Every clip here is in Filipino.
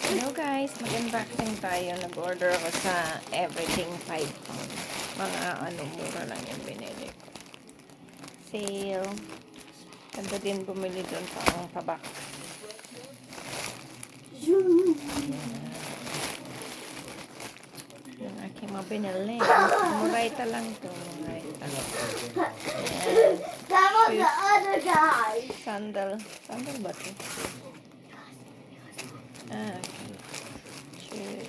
Hello guys, mag-unboxing tayo. Nag-order ako sa Everything 5 pound. Mga mura lang yung binili ko. Sale. Ganda din bumili doon pa ang tabak. Yung aking mga binili. Murayta lang to. Murayta. Ayan. That was the other guy. Sandal. Sandal ba ito? Okay. Cheers.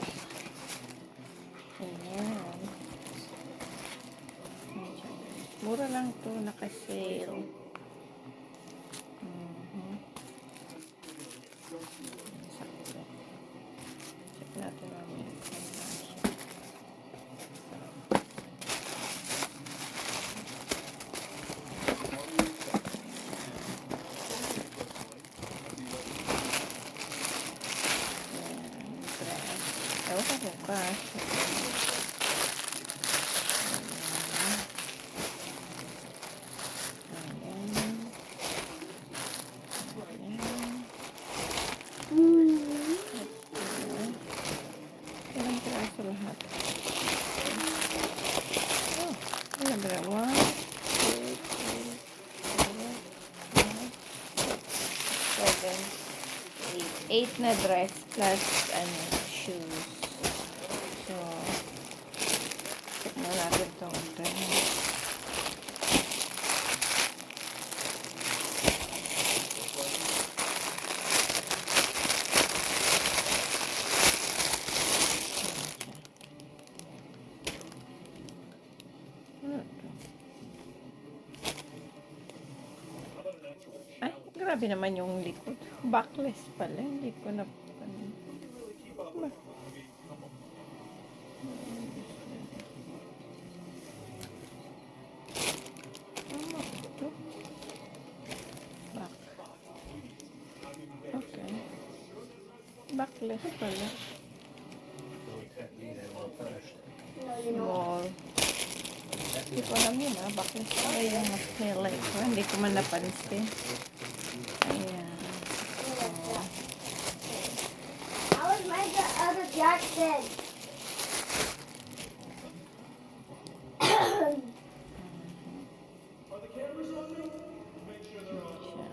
Ayan. Mura lang to, naka-sale. Sakto. Check natin namin. Ewan ko bukas. Ilang piraso lahat? Oh, ilang piraso? 1, 2, 3, 4, 5, 6, 7, 8 na dress plus shoes. So, check na natin itong dress. Ay, grabe naman yung likod. Backless pala. Hindi ko na... Back. Okay. Backless pala. Small. Hindi ko alam yun backless pala yung nilay ko. Hindi ko man napansin. Ayan. I was made the other Jackson.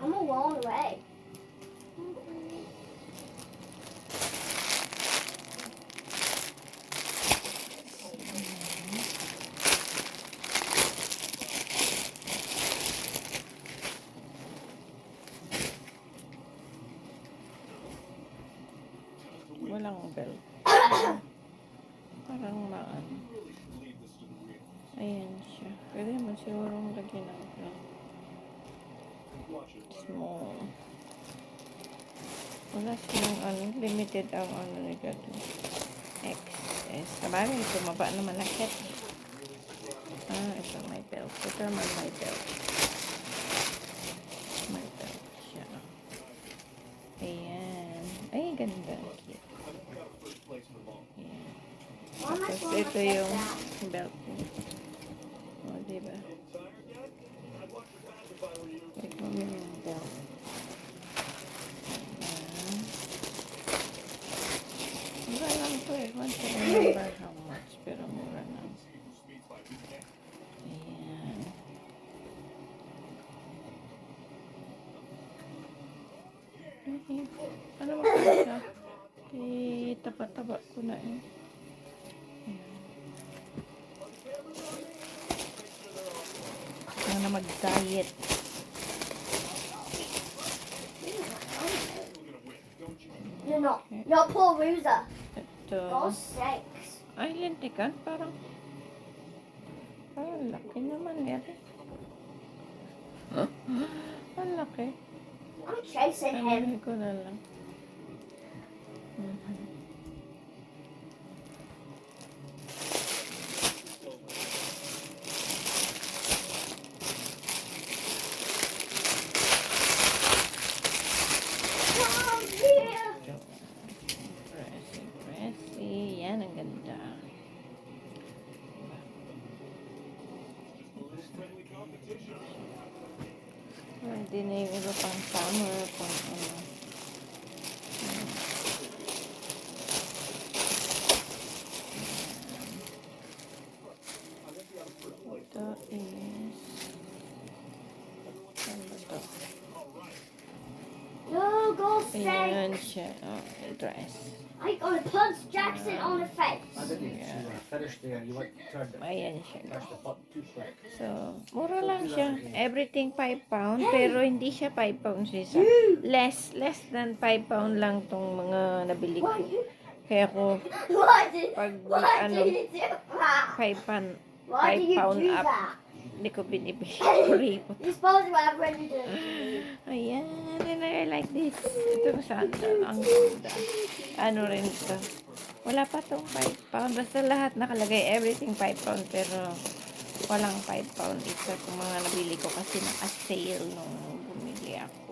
I'm a long way. Walang belt. Parang maan. Ayan siya. Pwede mo sigurong lagyan ng belt. Small. Wala silang limited ang nila doon. XS. Sabagay, tumaba na malakit. Ito may belt. Ito naman may belt. May belt siya. Ayan. Ay, ganda. Cute. Ayan. Tapos ito yung belt niya. O, diba? Ito yung belt. Mura lang po once I remember how much. Pero mura lang. Ayan. Ano ba siya? Taba-taba ko na eh. Ayan. Na mag-diet. You're poor loser. Ito. Go sakes. Ay, lintikan. Parang laki naman yan. Huh? Ang laki. I'm chasing him. Sabihin ko na lang. Come here. Pressy. Yan, ang ganda. Hindi na yung iba pang summer, pang Ayan siya. Oh, dress. I got to punch Jackson on the face. I didn't. Yeah. You finished there. You went turned it. Ayan siya. Pressed the button too quick. So, mura lang siya. Everything 5 pound, pero hindi siya 5 pounds isa. Less than 5 pound lang tong mga nabili ko. Kaya ko, Why did, pag why ano, did you do that? 5 pound, Why 5 did you pound do up, that? hindi ko binibili. Kuripot. You're supposed to have when you do it. Ayan, and I like this. Itong sandal, ang ganda. Ano rin ito. Wala pa tong 5 pound. Basta lahat nakalagay, everything 5 pound, pero walang 5 pound isa. Itong mga nabili ko kasi naka-sale nung bumili ako.